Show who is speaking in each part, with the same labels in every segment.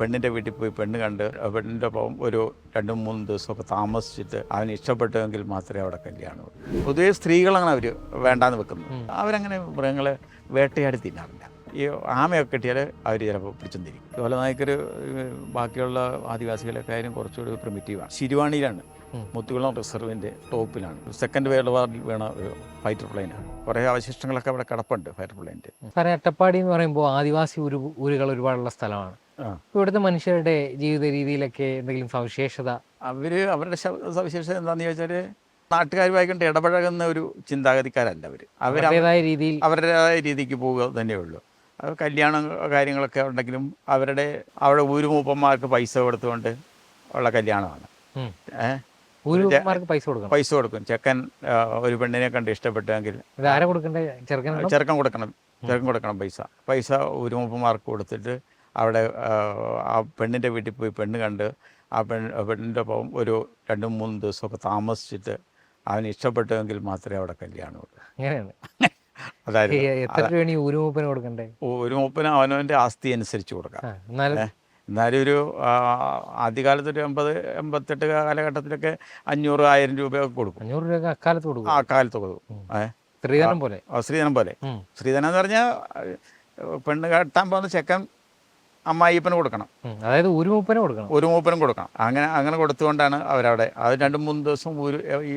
Speaker 1: പെണ്ണിൻ്റെ വീട്ടിൽ പോയി പെണ്ണ് കണ്ട് പെണ്ണിൻ്റെ ഒപ്പം ഒരു 2-3 ദിവസമൊക്കെ താമസിച്ചിട്ട് അവന് ഇഷ്ടപ്പെട്ടുവെങ്കിൽ മാത്രമേ അവിടെ കല്യാണമുള്ളൂ. പൊതുവെ സ്ത്രീകളാണ് അവർ വേണ്ടാന്ന് വെക്കുന്നത്. അവരങ്ങനെ മൃഗങ്ങളെ വേട്ടയാടി തിന്നാറില്ല. ഈ ആമയൊക്കെ കിട്ടിയാൽ അവർ ചിലപ്പോൾ പിടിച്ചെന്നിരിക്കും. അതുപോലെ നായ്ക്കൊരു ബാക്കിയുള്ള ആദിവാസികളൊക്കെ ആയാലും കുറച്ചുകൂടി പ്രിമിറ്റീവാണ്. ശിരുവാണിയിലാണ്, മുത്തുകുളം റിസർവിൻ്റെ ടോപ്പിലാണ്. സെക്കൻഡ് വേൾഡ് വാറിൽ വീണ ഒരു ഫൈറ്റർ പ്ലെയിനാണ്. കുറേ അവശിഷ്ടങ്ങളൊക്കെ അവിടെ കിടപ്പുണ്ട് ഫൈറ്റർ പ്ലെയിൻ്റെ.
Speaker 2: സാറേ, അട്ടപ്പാടി എന്ന് പറയുമ്പോൾ ആദിവാസി ഊരുകൾ ഒരുപാടുള്ള സ്ഥലമാണ്. ഇവിടുത്തെ മനുഷ്യരുടെ ജീവിത രീതിയിലൊക്കെ എന്തെങ്കിലും സവിശേഷത?
Speaker 1: അവരുടെ സവിശേഷത എന്താണെന്ന് ചോദിച്ചാൽ, നാട്ടുകാരുമായിക്കൊണ്ട് ഇടപഴകുന്ന ഒരു ചിന്താഗതിക്കാരല്ല അവർ. അവരുടേതായ രീതിക്ക് പോവുക തന്നെയുള്ളൂ. അത് കല്യാണം കാര്യങ്ങളൊക്കെ ഉണ്ടെങ്കിലും അവിടെ ഊരുമൂപ്പന്മാർക്ക് പൈസ കൊടുത്തുകൊണ്ട് ഉള്ള കല്യാണമാണ്. പൈസ കൊടുക്കും. ചെക്കൻ ഒരു പെണ്ണിനെ കണ്ട് ഇഷ്ടപ്പെട്ടെങ്കിൽ ചെറുക്കൻ കൊടുക്കണം പൈസ ഊരുമൂപ്പന്മാർക്ക് കൊടുത്തിട്ട് അവിടെ ആ പെണ്ണിൻ്റെ വീട്ടിൽ പോയി പെണ്ണ് കണ്ട് പെണ്ണിൻ്റെ ഒപ്പം ഒരു 2-3 ദിവസമൊക്കെ താമസിച്ചിട്ട് അവന് ഇഷ്ടപ്പെട്ടുവെങ്കിൽ മാത്രമേ അവിടെ കല്യാണമുള്ളൂ. അതായത് ഊരുമൂപ്പന് അവനവൻ്റെ ആസ്തി അനുസരിച്ച് കൊടുക്കാം. എന്നാലും ഒരു ആദ്യകാലത്ത് ഒരു 80-88 കാലഘട്ടത്തിലൊക്കെ 500,000 രൂപയൊക്കെ കൊടുക്കും.
Speaker 2: 500 രൂപ
Speaker 1: അക്കാലത്ത് കൊടുക്കും. സ്ത്രീധനം പോലെ. സ്ത്രീധനം എന്ന് പറഞ്ഞാൽ പെണ്ണ് കെട്ടാൻ പോകുന്ന ചെക്കൻ അമ്മായിപ്പന് കൊടുക്കണം,
Speaker 2: അതായത് ഊരുമൂപ്പനും കൊടുക്കണം.
Speaker 1: അങ്ങനെ കൊടുത്തുകൊണ്ടാണ് അവരവിടെ അത് 2-3 ദിവസം ഈ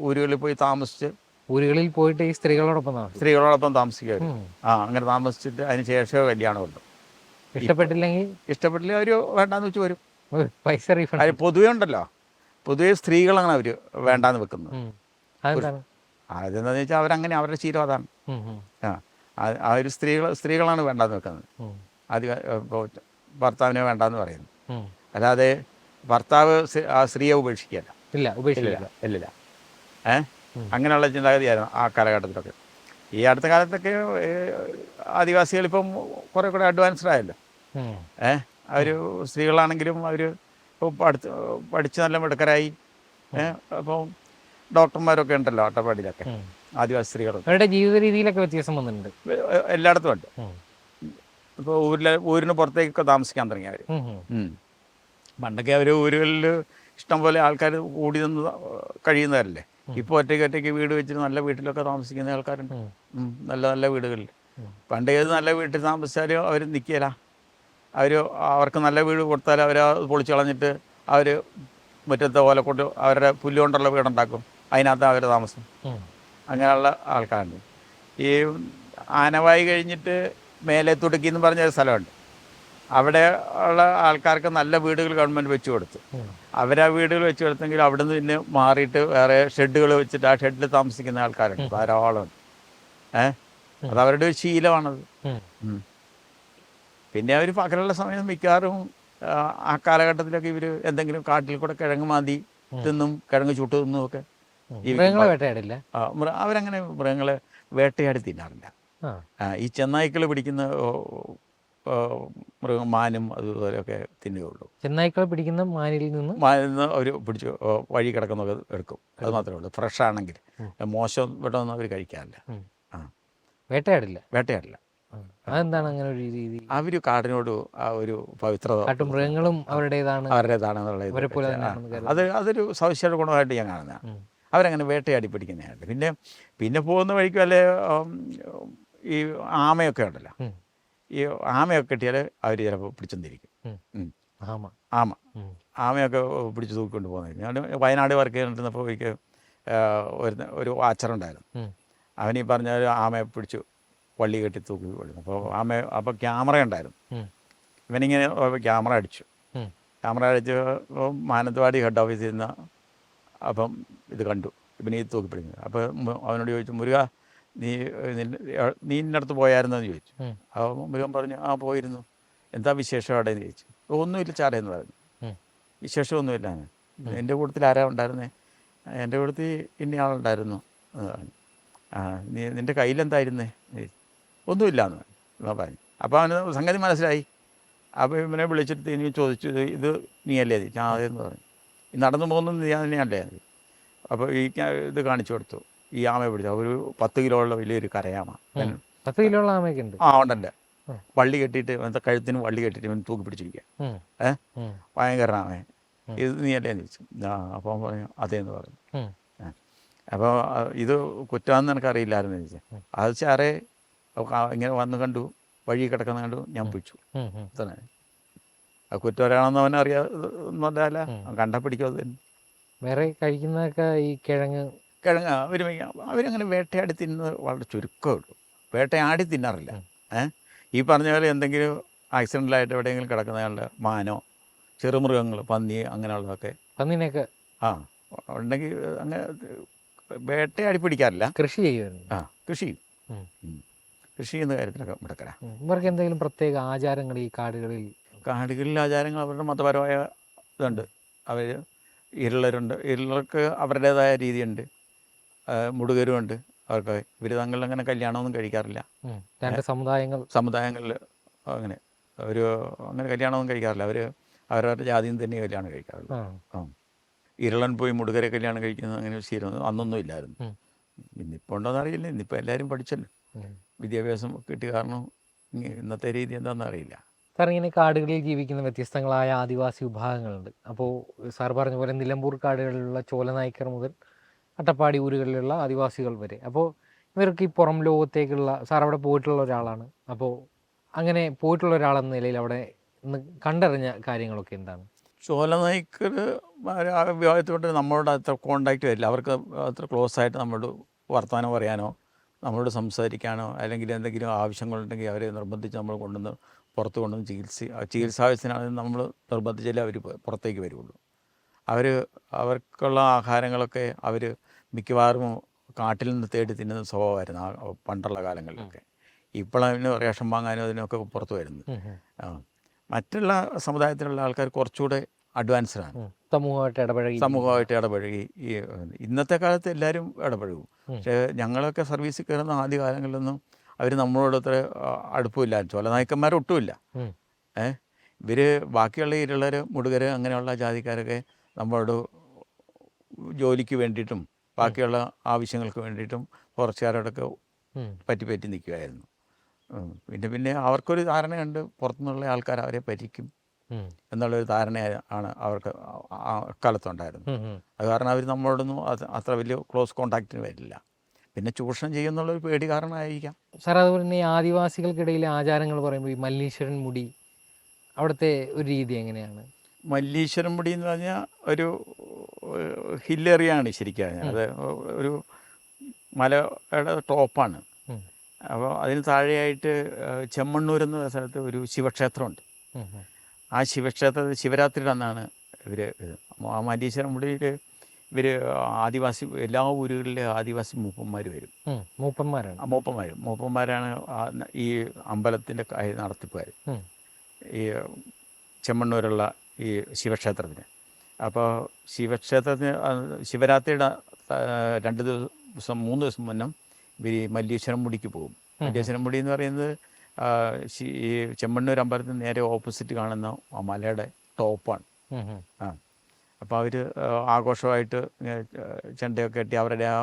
Speaker 1: ഊരുകളിൽ പോയി താമസിച്ച്
Speaker 2: ഊരുകളിൽ പോയിട്ട് ഈ
Speaker 1: സ്ത്രീകളോടൊപ്പം താമസിക്കുക. അങ്ങനെ താമസിച്ചിട്ട് അതിന് ശേഷമേ കല്യാണമുള്ളൂ. ഇഷ്ടപ്പെട്ടില്ലെങ്കിൽ അവർ വേണ്ടാന്ന് വെച്ച് വരും.
Speaker 2: പൈസ റീഫണ്ട്
Speaker 1: പൊതുവെ ഉണ്ടല്ലോ, പൊതുവെ സ്ത്രീകളാണ് അവർ വേണ്ടാന്ന് വെക്കുന്നത്. അതെന്താണെന്ന് വെച്ചാൽ അവരങ്ങനെ അവരുടെ ശീലം അതാണ്. ആ ഒരു സ്ത്രീകളാണ് വേണ്ടാന്ന് വെക്കുന്നത്. ഇപ്പോൾ ഭർത്താവിനെ വേണ്ടാന്ന് പറയുന്നു. അല്ലാതെ ഭർത്താവ് ആ സ്ത്രീയെ ഉപേക്ഷിക്കില്ല. അങ്ങനെയുള്ള ചിന്താഗതിയായിരുന്നു ആ കാലഘട്ടത്തിലൊക്കെ. ഈ അടുത്ത കാലത്തൊക്കെ ആദിവാസികളിപ്പം കുറേ കൂടെ അഡ്വാൻസ്ഡ് ആയല്ലോ. അവർ സ്ത്രീകളാണെങ്കിലും അവർ പഠിച്ച് നല്ല മിടുക്കരായി. അപ്പം ഡോക്ടർമാരൊക്കെ ഉണ്ടല്ലോ അട്ടപ്പാടിയിലൊക്കെ, ആദിവാസി സ്ത്രീകൾ.
Speaker 2: അവരുടെ ജീവിത രീതിയിലൊക്കെ വ്യത്യാസം വന്നിട്ടുണ്ട്,
Speaker 1: എല്ലായിടത്തും ഉണ്ട്. ഇപ്പോൾ ഊരിന് പുറത്തേക്കൊക്കെ താമസിക്കാൻ തുടങ്ങി അവർ. പണ്ടൊക്കെ അവർ ഊരുകളിൽ ഇഷ്ടംപോലെ ആൾക്കാർ കൂടി നിന്ന് കഴിയുന്നവരല്ലേ. ഇപ്പോൾ ഒറ്റയ്ക്ക് വീട് വെച്ചിട്ട് നല്ല വീട്ടിലൊക്കെ താമസിക്കുന്ന ആൾക്കാരുണ്ട്, നല്ല നല്ല വീടുകളിൽ. പണ്ട് ഏത് നല്ല വീട്ടിൽ താമസിച്ചാലും അവർ നിൽക്കില്ല. അവർക്ക് നല്ല വീട് കൊടുത്താൽ അവർ പൊളിച്ചു കളഞ്ഞിട്ട് അവർ മുറ്റത്തെ ഓലക്കൊണ്ട് അവരുടെ പുല്ലുകൊണ്ടുള്ള വീടുണ്ടാക്കും, അതിനകത്ത് അവർ താമസം. അങ്ങനെയുള്ള ആൾക്കാരുണ്ട്. ഈ ആനവായി കഴിഞ്ഞിട്ട് മേലെ തുടുക്കി എന്ന് പറഞ്ഞൊരു സ്ഥലമുണ്ട്. അവിടെ ഉള്ള ആൾക്കാർക്ക് നല്ല വീടുകൾ ഗവൺമെൻറ് വെച്ച് കൊടുത്തു. അവരാ വീടുകൾ വെച്ച് കൊടുത്തെങ്കിൽ അവിടെ നിന്ന് പിന്നെ മാറിയിട്ട് വേറെ ഷെഡുകൾ വെച്ചിട്ട് ആ ഷെഡിൽ താമസിക്കുന്ന ആൾക്കാരുണ്ട് ധാരാളം. അത് അവരുടെ ഒരു ശീലമാണത്. പിന്നെ അവർ പകലുള്ള സമയം മിക്കവാറും ആ കാലഘട്ടത്തിലൊക്കെ ഇവർ എന്തെങ്കിലും കാട്ടിൽ കൂടെ കിഴങ്ങ് മാന്തി തിന്നും കിഴങ്ങ് ചുട്ട് തിന്നും ഒക്കെ. അവരങ്ങനെ മൃഗങ്ങളെ വേട്ടയാടി തിന്നാറില്ല. ഈ ചെന്നായ്ക്കൾ പിടിക്കുന്ന മാനും അതുപോലെയൊക്കെ തിന്നുകയുള്ളൂ.
Speaker 2: ചെന്നായ്ക്കൾ പിടിക്കുന്ന മാനിൽ നിന്ന്
Speaker 1: അവർ പിടിച്ച് വഴി കിടക്കുന്നതൊക്കെ എടുക്കും. അത് മാത്രമേ ഉള്ളൂ. ഫ്രഷ് ആണെങ്കിൽ. മോശം വിടമൊന്നും അവർ കഴിക്കാറില്ല. വേട്ടയാടില്ല.
Speaker 2: അതെന്താണ് അങ്ങനെ ഒരു രീതി?
Speaker 1: അവർ കാടിനോട് ആ ഒരു പവിത്രത,
Speaker 2: മൃഗങ്ങളും അവരുടേതാണെന്നുള്ള
Speaker 1: അതൊരു സവിശേഷ ഗുണമായിട്ട് ഞാൻ കാണുന്നതാണ്. അവരങ്ങനെ വേട്ടയാടി പിടിക്കുന്നതാണ്. പിന്നെ പോകുന്ന വഴിക്കും അല്ലെ ഈ ആമയൊക്കെ ഉണ്ടല്ലോ, ഈ ആമയൊക്കെ കിട്ടിയാൽ അവർ ചിലപ്പോൾ പിടിച്ചെന്നിരിക്കും. ആമയൊക്കെ പിടിച്ച് തൂക്കിക്കൊണ്ട് പോകുന്നത്. ഞാൻ വയനാട് വർക്ക് ചെയ്തിരുന്നപ്പോൾ എനിക്ക് ഒരു വാച്ചറുണ്ടായിരുന്നു. അവനീ പറഞ്ഞ ആമയെ പിടിച്ചു വള്ളി കെട്ടി തൂക്കി കൊള്ളുന്നു. അപ്പോൾ ക്യാമറ ഉണ്ടായിരുന്നു. ഇവനിങ്ങനെ ക്യാമറ അടിച്ചു മാനന്തവാടി ഹെഡ് ഓഫീസിൽ നിന്ന്. അപ്പം ഇത് കണ്ടു ഇവനീ തൂക്കി പിടിക്കുന്നത്. അപ്പോൾ അവനോട് ചോദിച്ചു, മുരുക നീ ഇന്നടുത്ത് പോയായിരുന്നെന്ന് ചോദിച്ചു. അപ്പോൾ മുരുകൻ പറഞ്ഞു, പോയിരുന്നു. എന്താ വിശേഷം അവിടെ എന്ന് ചോദിച്ചു. ഒന്നുമില്ല സാറേ എന്ന് പറഞ്ഞു. വിശേഷമൊന്നുമില്ല. എൻ്റെ കൂട്ടത്തിൽ ആരാ ഉണ്ടായിരുന്നേ? എൻ്റെ കൂട്ടത്തിൽ ഇന്നയാളുണ്ടായിരുന്നു എന്ന് പറഞ്ഞു. നിൻ്റെ കയ്യിലെന്തായിരുന്നേ? ഒന്നുമില്ലാന്ന് പറഞ്ഞു. അപ്പോൾ അവന് സംഗതി മനസ്സിലായി. അപ്പോൾ ഇവനെ വിളിച്ചിട്ട് ഇനി ചോദിച്ചു, ഇത് നീയല്ലേ? അതെന്ന് പറഞ്ഞു. ഈ നടന്നു പോകുന്നത് നീ തന്നെയല്ലേ? അപ്പോൾ ഇത് കാണിച്ചു കൊടുത്തു. ഈ ആമയെ പിടിച്ചു. ഒരു 10 കിലോ ഉള്ള വലിയൊരു കരയാമ.
Speaker 2: 10 കിലോ ഉള്ള ആമയൊക്കെ ഉണ്ട്?
Speaker 1: ഉണ്ടല്ലേ. വള്ളി കെട്ടിയിട്ട് എന്താ കഴുത്തിന് വള്ളി കെട്ടിയിട്ട് ഇവൻ തൂക്കി പിടിച്ചിരിക്കുക. ഭയങ്കരനാണ്. ഇത് നീ അല്ലേ എന്ന് ചോദിച്ചു. അപ്പോൾ അവൻ പറഞ്ഞു അതേന്ന് പറഞ്ഞു. അപ്പോൾ ഇത് കുറ്റമാണെന്ന് എനിക്കറിയില്ലായിരുന്നു ചോദിച്ചാൽ അത് സാറേ ഇങ്ങനെ വന്ന് കണ്ടു, വഴി കിടക്കുന്ന കണ്ടു, ഞാൻ പിടിച്ചു. തന്നെ അത് കുറ്റവരാണെന്ന് അവൻ അറിയാന്നല്ല, കണ്ടാ പിടിക്കും. അത് തന്നെ.
Speaker 2: വേറെ കഴിക്കുന്നതൊക്കെ ഈ കിഴങ്ങ്
Speaker 1: അവരങ്ങനെ വേട്ടയാടി തിന്നുന്നത് വളരെ ചുരുക്കമേ ഉള്ളൂ. വേട്ടയാടി തിന്നാറില്ല. ഈ പറഞ്ഞ പോലെ എന്തെങ്കിലും ആക്സിഡൻ്റലായിട്ട് എവിടെയെങ്കിലും കിടക്കുന്നയാളുടെ മാനോ ചെറുമൃഗങ്ങൾ, പന്നി അങ്ങനെയുള്ളതൊക്കെ
Speaker 2: പന്നിനെയൊക്കെ
Speaker 1: ഉണ്ടെങ്കിൽ അങ്ങനെ വേട്ടയാടി പിടിക്കാറില്ല.
Speaker 2: കൃഷി ചെയ്യുമായിരുന്നു.
Speaker 1: കൃഷി ചെയ്യുന്ന കാര്യത്തിലൊക്കെ മിടുക്കരാ.
Speaker 2: ഇവർക്ക് എന്തെങ്കിലും പ്രത്യേക ആചാരങ്ങൾ ഈ
Speaker 1: കാടുകളിൽ ആചാരങ്ങൾ അവരുടെ മതപരമായ ഇതുണ്ട്. അവർ ഇരുളർക്ക് അവരുടേതായ രീതിയുണ്ട്, മുടുകരുമുണ്ട് അവർക്ക്. ഇവർ തങ്ങളിൽ അങ്ങനെ കല്യാണമൊന്നും കഴിക്കാറില്ല. സമുദായങ്ങളിൽ അങ്ങനെ അങ്ങനെ കല്യാണമൊന്നും കഴിക്കാറില്ല. അവർ അവരവരുടെ ജാതിയിൽ തന്നെ കല്യാണം കഴിക്കാറുള്ളൂ. ഇരുളൻ പോയി മുടുകരെ കല്യാണം കഴിക്കുന്നത് അങ്ങനെ ശീലം അന്നൊന്നും ഇല്ലായിരുന്നു. ഇന്നിപ്പോൾ ഉണ്ടോയെന്ന് അറിയില്ല. ഇന്നിപ്പോൾ എല്ലാവരും പഠിച്ചല്ലോ, വിദ്യാഭ്യാസം കിട്ടിയ കാരണം ഇന്നത്തെ രീതി എന്താണെന്ന് അറിയില്ല.
Speaker 2: സാർ, ഇങ്ങനെ കാടുകളിൽ ജീവിക്കുന്ന വ്യത്യസ്തങ്ങളായ ആദിവാസി വിഭാഗങ്ങളുണ്ട്. അപ്പോൾ സാർ പറഞ്ഞ പോലെ നിലമ്പൂർ കാടുകളിലുള്ള ചോലനായ്ക്കർ മുതൽ അട്ടപ്പാടി ഊരുകളിലുള്ള ആദിവാസികൾ വരെ. അപ്പോൾ ഇവർക്ക് ഈ പുറം ലോകത്തേക്കുള്ള, സാർ അവിടെ പോയിട്ടുള്ള ഒരാളാണ്, അപ്പോൾ അങ്ങനെ പോയിട്ടുള്ള ഒരാളെന്ന നിലയിൽ അവിടെ കണ്ടറിഞ്ഞ കാര്യങ്ങളൊക്കെ എന്താണ്?
Speaker 1: ചോലനായ്ക്കർ ആ വിഭാഗത്തോട്ട് നമ്മളോട് അത്ര കോണ്ടാക്റ്റ് വരില്ല. അവർക്ക് അത്ര ക്ലോസ് ആയിട്ട് നമ്മളോട് വർത്തമാനം പറയാനോ നമ്മളോട് സംസാരിക്കാനോ അല്ലെങ്കിൽ എന്തെങ്കിലും ആവശ്യങ്ങളുണ്ടെങ്കിൽ അവരെ നിർബന്ധിച്ച് നമ്മൾ കൊണ്ടുവന്ന് പുറത്ത് കൊണ്ടുവന്ന് ചികിത്സാവശ്യത്തിനാണെങ്കിൽ നമ്മൾ നിർബന്ധിച്ചാലേ അവർ പുറത്തേക്ക് വരുള്ളൂ. അവർക്കുള്ള ആഹാരങ്ങളൊക്കെ അവർ മിക്കവാറും കാട്ടിൽ നിന്ന് തേടി തിന്നുന്ന സ്വഭാവമായിരുന്നു പണ്ടുള്ള കാലങ്ങളിലൊക്കെ. ഇപ്പോഴതിന് റേഷൻ വാങ്ങാനും അതിനൊക്കെ പുറത്ത് വരുന്നത്. മറ്റുള്ള സമുദായത്തിലുള്ള ആൾക്കാർ കുറച്ചുകൂടെ അഡ്വാൻസ്ഡാണ്. സമൂഹമായിട്ട് ഇടപഴകി. ഈ ഇന്നത്തെ കാലത്ത് എല്ലാവരും ഇടപഴകും. പക്ഷേ ഞങ്ങളൊക്കെ സർവീസിൽ കയറുന്ന ആദ്യ കാലങ്ങളിലൊന്നും അവർ നമ്മളോട് അത്ര അടുപ്പമില്ലായിരുന്നു. ചോലനായ്ക്കന്മാരൊട്ടുമില്ല. ഇവർ ബാക്കിയുള്ള ഇരുളർ, മുടുകർ അങ്ങനെയുള്ള ജാതിക്കാരൊക്കെ നമ്മളോട് ജോലിക്ക് വേണ്ടിയിട്ടും ബാക്കിയുള്ള ആവശ്യങ്ങൾക്ക് വേണ്ടിയിട്ടും ഫോറസ്റ്റുകാരോടൊക്കെ പറ്റി നിൽക്കുമായിരുന്നു. പിന്നെ അവർക്കൊരു ധാരണയുണ്ട്, പുറത്തുനിന്നുള്ള ആൾക്കാർ അവരെ പറ്റിക്കും എന്നുള്ളൊരു ധാരണയാണ് അവർക്ക് ആ കാലത്തുണ്ടായിരുന്നു. അത് കാരണം അവർ നമ്മളോടൊന്നും അത്ര വലിയ ക്ലോസ് കോണ്ടാക്റ്റിന് വരില്ല. പിന്നെ ചൂഷണം ചെയ്യുന്നുള്ളൊരു പേടി കാരണമായിരിക്കാം.
Speaker 2: സാർ, അതുപോലെ തന്നെ ഈ ആദിവാസികൾക്കിടയിലെ ആചാരങ്ങൾ പറയുമ്പോൾ ഈ മല്ലീശ്വരൻ മുടി, അവിടുത്തെ ഒരു രീതി എങ്ങനെയാണ്?
Speaker 1: മല്ലീശ്വരൻ മുടി എന്ന് പറഞ്ഞാൽ ഒരു ഹില്ലേറിയാണ് ശരിക്കും. അത് ഒരു മലയുടെ ടോപ്പാണ്. അപ്പോൾ അതിന് താഴെയായിട്ട് ചെമ്മണ്ണൂർ എന്ന സ്ഥലത്ത് ഒരു ശിവക്ഷേത്രമുണ്ട്. ആ ശിവക്ഷേത്രത്തിൽ ശിവരാത്രിയുടെ അന്നാണ് ഇവർ ആ മല്ലീശ്വരൻ മുടിയിൽ ഇവർ ആദിവാസി എല്ലാ ഊരുകളിലെ ആദിവാസി മൂപ്പന്മാർ വരും. മൂപ്പന്മാരാണ് ഈ അമ്പലത്തിൻ്റെ നടത്തിപ്പുകാർ, ഈ ചെമ്മണ്ണൂരുള്ള ഈ ശിവക്ഷേത്രത്തിന്. അപ്പോൾ ശിവക്ഷേത്രത്തിന് ശിവരാത്രിയുടെ 2 ദിവസം 3 ദിവസം മുന്നേ ഇവർ മല്ലീശ്വരം മുടിക്ക് പോകും. മല്ലീശ്വരം മുടി എന്ന് പറയുന്നത് ഈ ചെമ്മണ്ണൂർ അമ്പലത്തിന് നേരെ ഓപ്പോസിറ്റ് കാണുന്ന ആ മലയുടെ ടോപ്പാണ്. അപ്പോൾ അവർ ആഘോഷമായിട്ട് ചെണ്ടയൊക്കെ കെട്ടി അവരുടെ ആ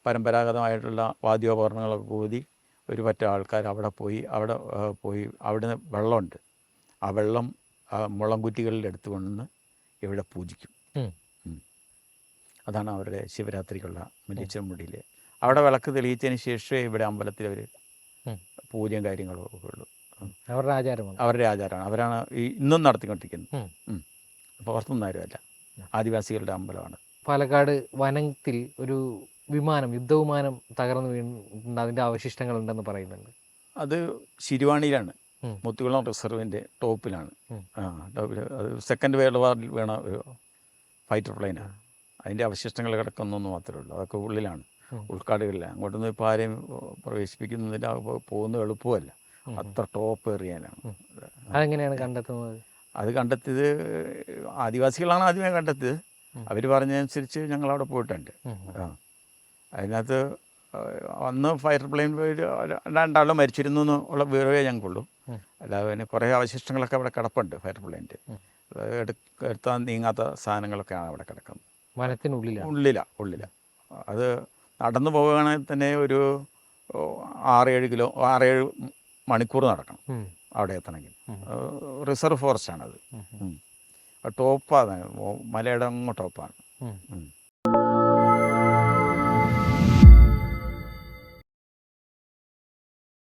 Speaker 1: പരമ്പരാഗതമായിട്ടുള്ള വാദ്യോപകരണങ്ങളൊക്കെ ഊതി ഒരു പറ്റ ആൾക്കാർ അവിടെ പോയി അവിടുന്ന് വെള്ളമുണ്ട്. ആ വെള്ളം മുളംകുറ്റികളിൽ എടുത്തു കൊണ്ടുവന്ന് ഇവിടെ പൂജിക്കും. അതാണ് അവരുടെ ശിവരാത്രിക്കുള്ള മല്ലീശ്വരം മുടിയിൽ. അവിടെ വിളക്ക് തെളിയിച്ചതിന് ശേഷമേ ഇവിടെ അമ്പലത്തിൽ അവർ പൂജയും കാര്യങ്ങളും ഒക്കെ ഉള്ളൂ. അവരുടെ ആചാരമാണ്. അവരാണ് ഇന്നും നടത്തിക്കൊണ്ടിരിക്കുന്നത്. അപ്പോൾ പുറത്തുനിന്ന് ആരുമല്ല, ആദിവാസികളുടെ അമ്പലമാണ്.
Speaker 2: പാലക്കാട് വനത്തിൽ ഒരു യുദ്ധവിമാനം തകർന്നു വീണിട്ടുണ്ട്. അതിൻ്റെ അവശിഷ്ടങ്ങളുണ്ടെന്ന് പറയുന്നുണ്ട്.
Speaker 1: അത് ശിരുവാണിയിലാണ്, മുത്തുകുളം റിസർവിൻ്റെ ടോപ്പിലാണ്. ടോപ്പിൽ അത് സെക്കൻഡ് വേൾഡ് വാറിൽ വീണ ഒരു ഫൈറ്റർ പ്ലെയിനാണ്. അതിൻ്റെ അവശിഷ്ടങ്ങൾ കിടക്കുന്നൊന്നും മാത്രമേ ഉള്ളൂ. അതൊക്കെ ഉള്ളിലാണ്, ഉൾക്കാടുകളിലാണ്. അങ്ങോട്ടൊന്നും ഇപ്പോൾ ആരെയും പ്രവേശിപ്പിക്കുന്നതിൻ്റെ പോകുന്നത് എളുപ്പമല്ല. അത്ര ടോപ്പ് ഏറിയാനാണ്.
Speaker 2: അതെങ്ങനെയാണ് കണ്ടെത്തുന്നത്?
Speaker 1: അത് കണ്ടെത്തിയത് ആദിവാസികളാണ് ആദ്യമേ കണ്ടെത്തിയത്. അവർ പറഞ്ഞതനുസരിച്ച് ഞങ്ങളവിടെ പോയിട്ടുണ്ട്. അതിനകത്ത് അന്ന് ഫയർ പ്ലെയിൻ പോയി 2 ആൾ മരിച്ചിരുന്നു എന്നുള്ള വിവരമേ ഞങ്ങൾക്കുള്ളൂ. അല്ലാതെ പിന്നെ കുറേ അവശിഷ്ടങ്ങളൊക്കെ അവിടെ കിടപ്പുണ്ട്. ഫയർ പ്ലെയിൻ്റെ എടുത്താൽ നീങ്ങാത്ത സാധനങ്ങളൊക്കെയാണ് അവിടെ കിടക്കുന്നത്. ഉള്ളിലാണ്. അത് നടന്നു പോവുകയാണെങ്കിൽ തന്നെ ഒരു 6-7 മണിക്കൂർ നടക്കണം അവിടെ എത്തണമെങ്കിൽ. റിസർവ് ഫോറസ്റ്റ് ആണത്. ടോപ്പാണ്, മലയുടെ അങ്ങ് ടോപ്പാണ്.